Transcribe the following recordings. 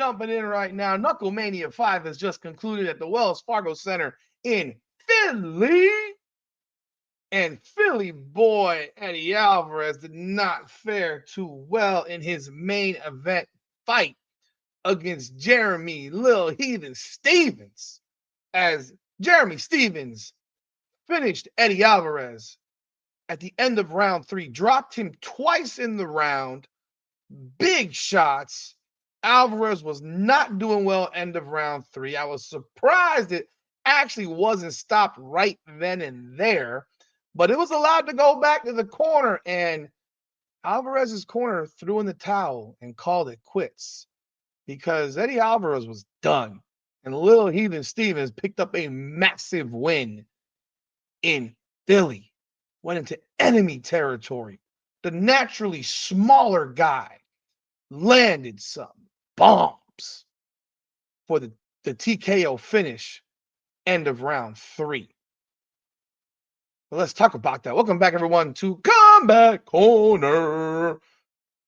jumping in right now. Knucklemania 5 has just concluded at the Wells Fargo Center in Philly. And Philly boy Eddie Alvarez did not fare too well in his main event fight against Jeremy Lil Heathen Stevens, as Jeremy Stevens finished Eddie Alvarez at the end of round 3, dropped him twice in the round, big shots. Alvarez was not doing well end of round 3. I was surprised it actually wasn't stopped right then and there, but it was allowed to go back to the corner, and Alvarez's corner threw in the towel and called it quits because Eddie Alvarez was done. And Lil Heathen Stevens picked up a massive win in Philly, went into enemy territory. The naturally smaller guy landed some bombs for the TKO finish, end of round 3. Well, let's talk about that. Welcome back, everyone, to Combat Corner.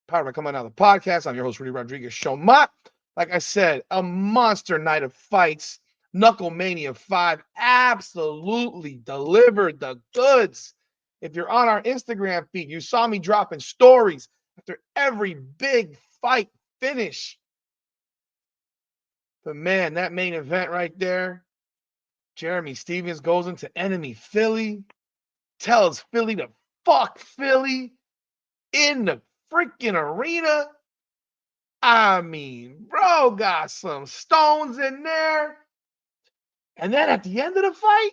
Powered by Coming Out of the Podcast. I'm your host, Rudy Rodriguez Showmat. Like I said, a monster night of fights. Knucklemania 5 absolutely delivered the goods. If you're on our Instagram feed, you saw me dropping stories after every big fight finish. But man, that main event right there, Jeremy Stevens goes into enemy Philly, tells Philly to fuck Philly in the freaking arena. I mean, bro got some stones in there. And then at the end of the fight,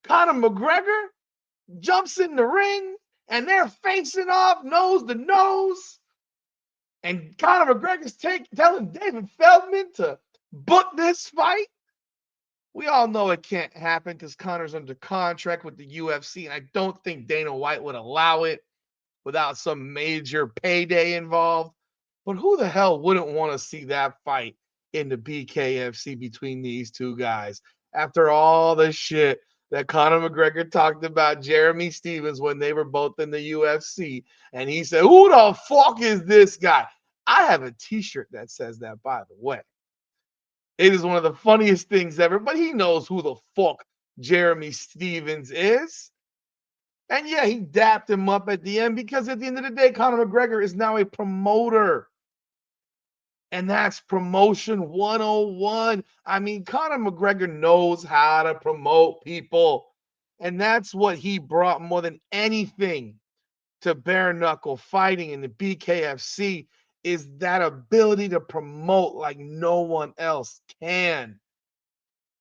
Conor McGregor jumps in the ring and they're facing off nose to nose. And Conor McGregor's telling David Feldman to book this fight. We all know it can't happen because Conor's under contract with the UFC, and I don't think Dana White would allow it without some major payday involved. But who the hell wouldn't want to see that fight in the Bkfc between these two guys? After all the shit that Conor McGregor talked about Jeremy Stevens when they were both in the UFC, and he said, who the fuck is this guy? I have a t-shirt that says that, by the way. It is one of the funniest things ever, but he knows who the fuck Jeremy Stevens is. And yeah, he dapped him up at the end because at the end of the day, Conor McGregor is now a promoter. And that's promotion 101. I mean, Conor McGregor knows how to promote people. And that's what he brought more than anything to bare knuckle fighting in the BKFC, is that ability to promote like no one else can.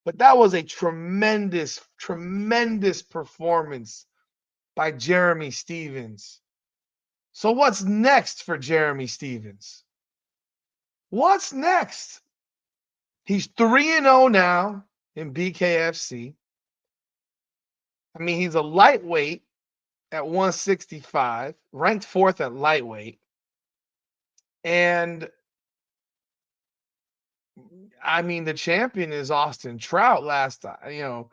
But that was a tremendous, tremendous performance by Jeremy Stevens. So what's next for Jeremy Stevens? What's next? He's 3-0 now in BKFC. I mean, he's a lightweight at 165, ranked 4th at lightweight. And I mean, the champion is Austin Trout last time,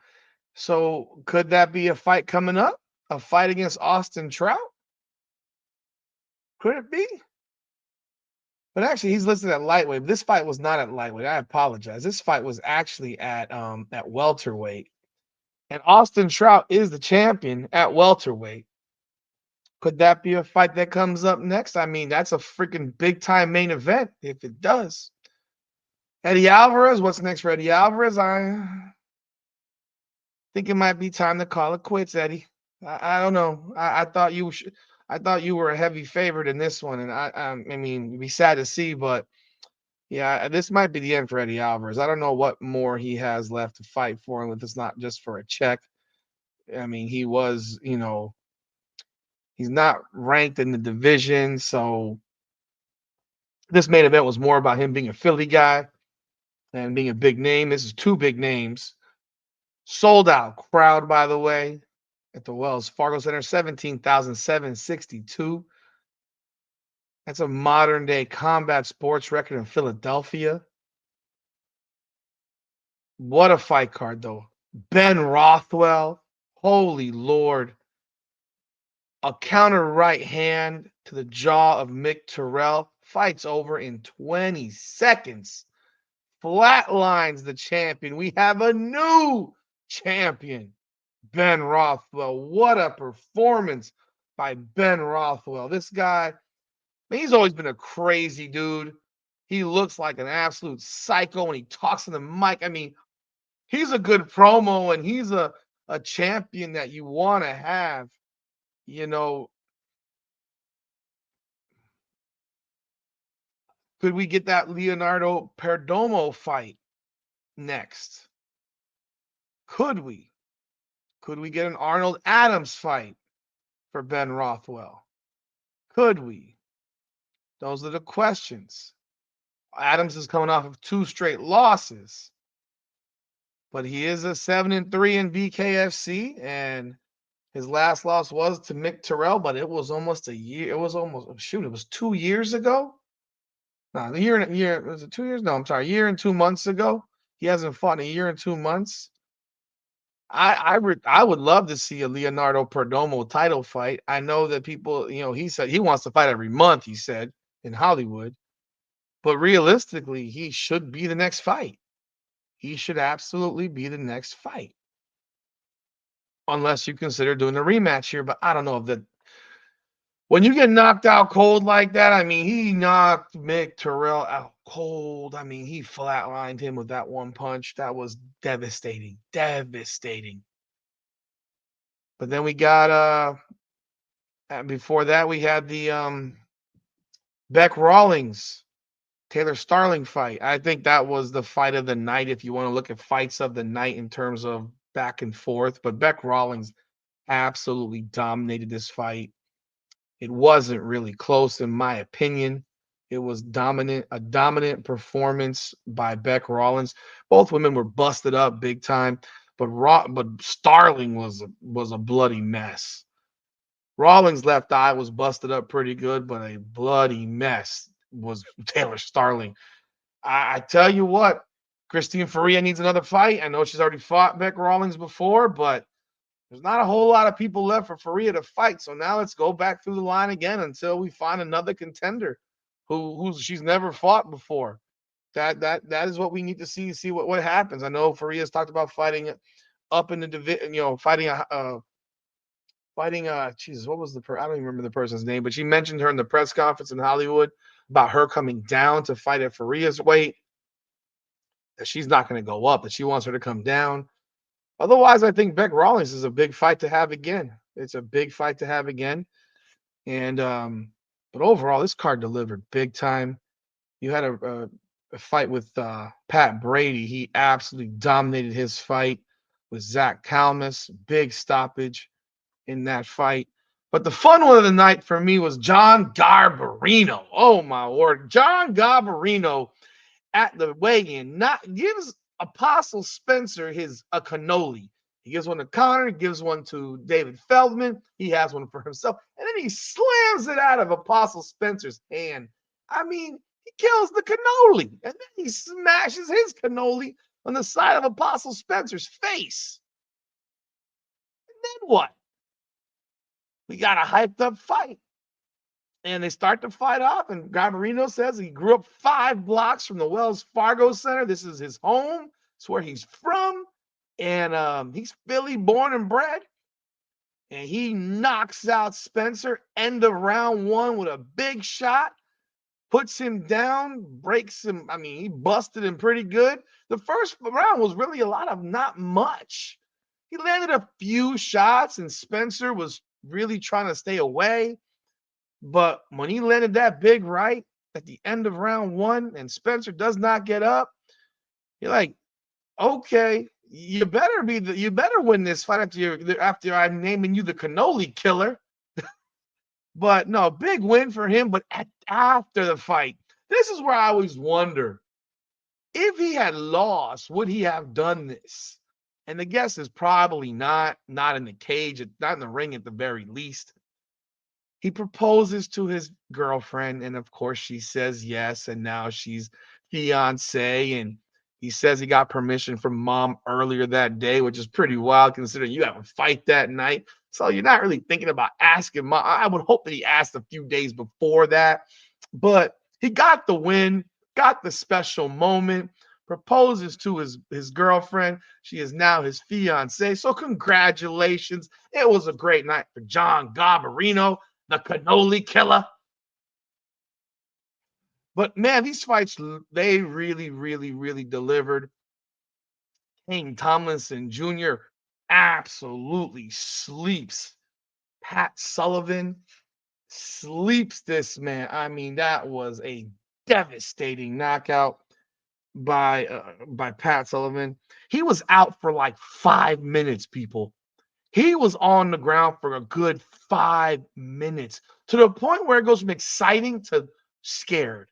So could that be a fight coming up? A fight against Austin Trout? Could it be? But actually, he's listed at lightweight. This fight was not at lightweight. I apologize. This fight was actually at welterweight. And Austin Trout is the champion at welterweight. Could that be a fight that comes up next? I mean, that's a freaking big-time main event if it does. Eddie Alvarez, what's next for Eddie Alvarez? I think it might be time to call it quits, Eddie. I don't know. I thought you were a heavy favorite in this one, and I mean, it'd be sad to see, but yeah, this might be the end for Eddie Alvarez. I don't know what more he has left to fight for, and if it's not just for a check. I mean, he was, he's not ranked in the division, so this main event was more about him being a Philly guy and being a big name. This is 2 big names. Sold out crowd, by the way, at the Wells Fargo Center, 17,762. That's a modern day combat sports record in Philadelphia. What a fight card, though. Ben Rothwell, holy Lord. A counter right hand to the jaw of Mick Terrill. Fight's over in 20 seconds. Flatlines the champion. We have a new champion, Ben Rothwell. What a performance by Ben Rothwell. This guy, he's always been a crazy dude. He looks like an absolute psycho when he talks on the mic. I mean, he's a good promo and he's a champion that you want to have. You know, could we get that Leonardo Perdomo fight next? Could we? Could we get an Arnold Adams fight for Ben Rothwell? Could we? Those are the questions. Adams is coming off of 2 straight losses, but he is a 7-3 in Bkfc, and his last loss was to Mick Terrill, but it was almost a year. It was almost it was 2 years ago. No, the year was it 2 years? No, I'm sorry, a year and 2 months ago. He hasn't fought in a year and 2 months. I would love to see a Leonardo Perdomo title fight. I know that people, he said he wants to fight every month, he said, in Hollywood. But realistically, he should be the next fight. He should absolutely be the next fight. Unless you consider doing a rematch here, but I don't know if that. When you get knocked out cold like that, I mean, he knocked Mick Terrill out cold. I mean, he flatlined him with that one punch. That was devastating. Devastating. But then we got before that we had the Beck Rawlings Taylor Starling fight. I think that was the fight of the night if you want to look at fights of the night in terms of back and forth. But Beck Rawlings absolutely dominated this fight. It wasn't really close, in my opinion. It was a dominant performance by Beck Rawlings. Both women were busted up big time, but Starling was a bloody mess. Rawlings' left eye was busted up pretty good, but a bloody mess was Taylor Starling. I tell you what, Christine Faria needs another fight. I know she's already fought Beck Rawlings before, but there's not a whole lot of people left for Faria to fight. So now let's go back through the line again until we find another contender who she's never fought before. That is what we need to see what happens. I know Faria's talked about fighting up in the division, fighting Jesus, what was I don't even remember the person's name, but she mentioned her in the press conference in Hollywood about her coming down to fight at Faria's weight. That she's not going to go up, that she wants her to come down. Otherwise, I think Beck Rawlings is a big fight to have again. It's a big fight to have again. And but overall, this card delivered big time. You had a fight with Pat Brady. He absolutely dominated his fight with Zach Kalmus. Big stoppage in that fight. But the fun one of the night for me was John Garbarino. Oh my word. John Garbarino at the weigh-in gives Apostle Spencer a cannoli. He gives one to Connor, gives one to David Feldman. He has one for himself. And then he slams it out of Apostle Spencer's hand. I mean, he kills the cannoli. And then he smashes his cannoli on the side of Apostle Spencer's face. And then what? We got a hyped up fight. And they start to fight off, and Garbarino says he grew up 5 blocks from the Wells Fargo Center. This is his home. It's where he's from. And he's Philly born and bred. And he knocks out Spencer, end of round 1 with a big shot, puts him down, breaks him. I mean, he busted him pretty good. The first round was really a lot of not much. He landed a few shots, and Spencer was really trying to stay away. But when he landed that big right at the end of round 1 and Spencer does not get up, you're like, okay, you better win this fight after I'm naming you the cannoli killer. But no, big win for him. But after the fight, this is where I always wonder, if he had lost, would he have done this? And the guess is probably not in the cage, not in the ring at the very least. He proposes to his girlfriend, and of course she says yes, and now she's fiance, and he says he got permission from mom earlier that day, which is pretty wild considering you have a fight that night. So you're not really thinking about asking mom. I would hope that he asked a few days before that, but He got the win, got the special moment, proposes to his girlfriend. She is now his fiance. So congratulations. It was a great night for John Garbarino, the cannoli killer. But man, these fights, they really, really, really delivered. King Tomlinson Jr. absolutely sleeps Pat Sullivan. Sleeps this man. I mean, that was a devastating knockout by Pat Sullivan. He was out for like 5 minutes, people. He was on the ground for a good 5 minutes to the point where it goes from exciting to scared.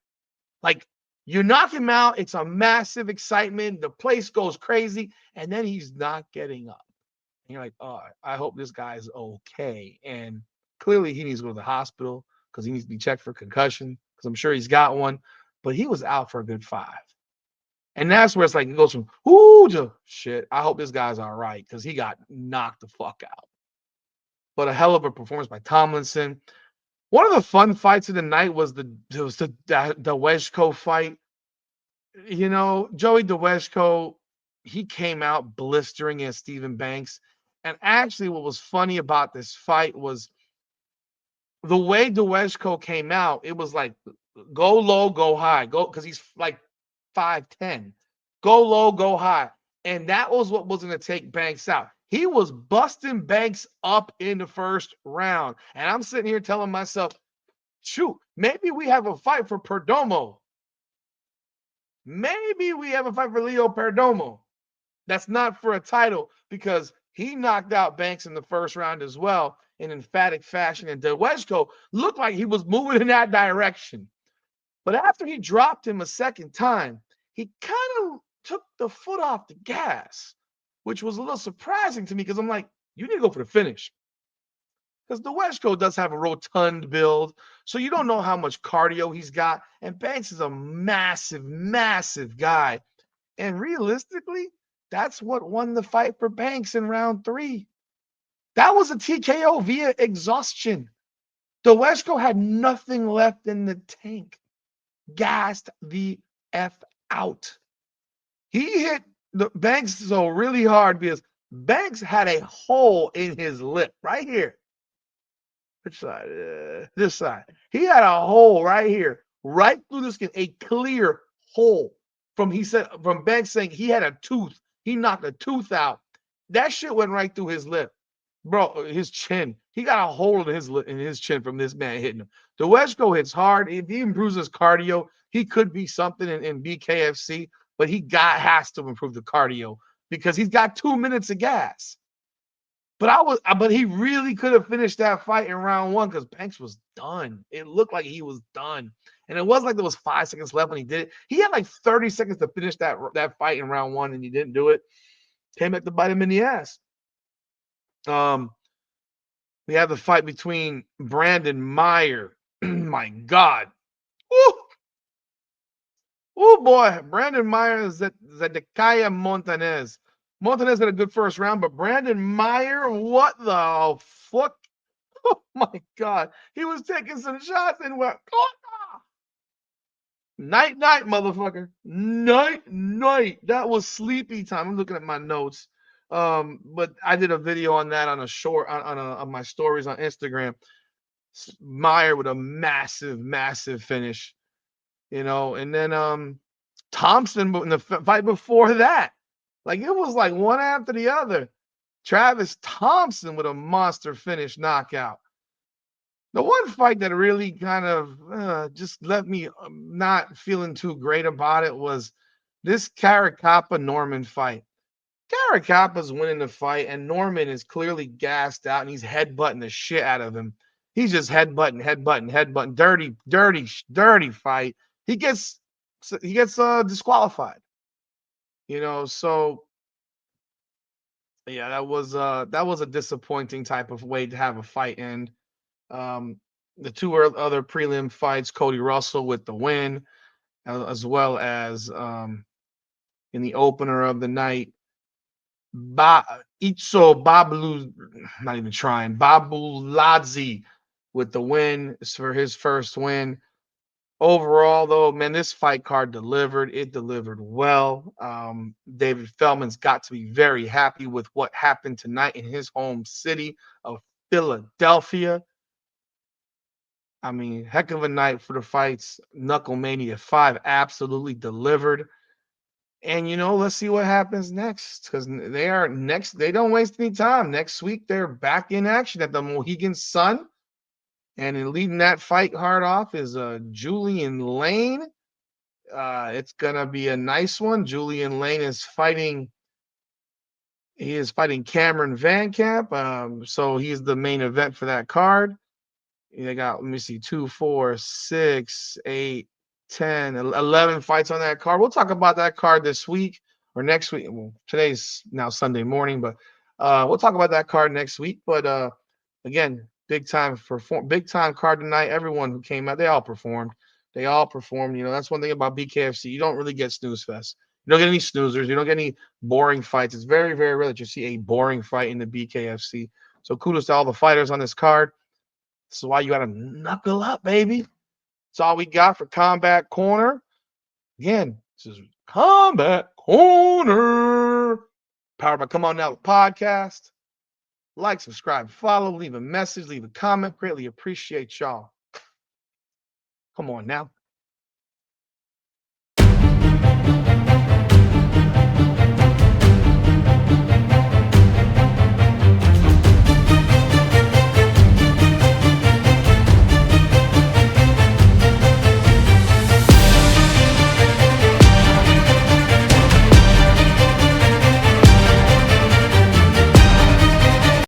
Like you knock him out, it's a massive excitement. The place goes crazy, and then he's not getting up. And you're like, oh, I hope this guy's okay. And clearly he needs to go to the hospital because he needs to be checked for concussion because I'm sure he's got one. But he was out for a good 5. And that's where it's like it goes from ooh to shit. I hope this guy's all right because he got knocked the fuck out. But a hell of a performance by Tomlinson. One of the fun fights of the night was the Dewejko fight. You know, Joey Dewejko, he came out blistering against Stephen Banks. And actually, what was funny about this fight was the way Dewejko came out, it was like go low, go high. Go because he's like 5'10. Go low, go high. And that was what was going to take Banks out. He was busting Banks up in the first round. And I'm sitting here telling myself, shoot, maybe we have a fight for Perdomo. Maybe we have a fight for Leo Perdomo. That's not for a title because he knocked out Banks in the first round as well in emphatic fashion. And Dewejko looked like he was moving in that direction. But after he dropped him a second time, he kind of took the foot off the gas, which was a little surprising to me because I'm like, you need to go for the finish. Because Dewejko does have a rotund build, so you don't know how much cardio he's got. And Banks is a massive, massive guy. And realistically, that's what won the fight for Banks in round 3. That was a TKO via exhaustion. Dewejko had nothing left in the tank. Gassed the F out. He hit the Banks so really hard because Banks had a hole in his lip right here. Which side? This side. He had a hole right here, right through the skin, a clear hole. From Banks saying he had a tooth. He knocked a tooth out. That shit went right through his lip. Bro, his chin. He got a hole in his chin from this man hitting him. Dewejko hits hard. If he improves his cardio, he could be something in Bkfc, but has to improve the cardio because he's got 2 minutes of gas. But he really could have finished that fight in round 1 because Banks was done. It looked like he was done. And it wasn't like there was 5 seconds left when he did it. He had like 30 seconds to finish that fight in round 1, and he didn't do it. Came back to bite him in the ass. We have the fight between Brandon Meyer. My God. Oh boy, Brandon Meyer is Zedekiah Montanez. Montanez had a good first round, but Brandon Meyer, what the fuck? Oh my God. He was taking some shots and went, night, motherfucker. Night. That was sleepy time. I'm looking at my notes. But I did a video on that on a short on my stories on Instagram. Meyer with a massive finish, and then Thompson in the fight before that. Like it was like one after the other. Travis Thompson with a monster finish knockout. The one fight that really kind of just left me not feeling too great about it was this Caracappa Norman fight. Caracappa's winning the fight, and Norman is clearly gassed out, and he's headbutting the shit out of him. He's just headbutting. Dirty fight. He gets disqualified. So yeah, that was a disappointing type of way to have a fight end. The 2 other prelim fights, Cody Russell with the win, as well as in the opener of the night, Babu Ladzi with the win for his first win Overall, though, man, this fight card delivered. It delivered well. David Feldman's got to be very happy with what happened tonight in his home city of Philadelphia. I mean, heck of a night for the fights. Knucklemania 5 absolutely delivered. And let's see what happens next because they are next. They don't waste any time. Next week, they're back in action at the Mohegan Sun. And in leading that fight hard off is Julian Lane. It's gonna be a nice one. Julian Lane is fighting. He is fighting Cameron Van Camp. So he's the main event for that card. They got, let me see, 2, 4, 6, 8, 10, 11 fights on that card. We'll talk about that card this week or next week. Well, today's now Sunday morning, but we'll talk about that card next week. But again, big time card tonight. Everyone who came out, they all performed. They all performed. That's one thing about BKFC. You don't really get snooze fest. You don't get any snoozers. You don't get any boring fights. It's very, very rare that you see a boring fight in the BKFC. So kudos to all the fighters on this card. This is why you got to knuckle up, baby. That's all we got for Combat Corner. Again, this is Combat Corner. Powered by Come On Now Podcast. Like, subscribe, follow, leave a message, leave a comment. Greatly appreciate y'all. Come on now.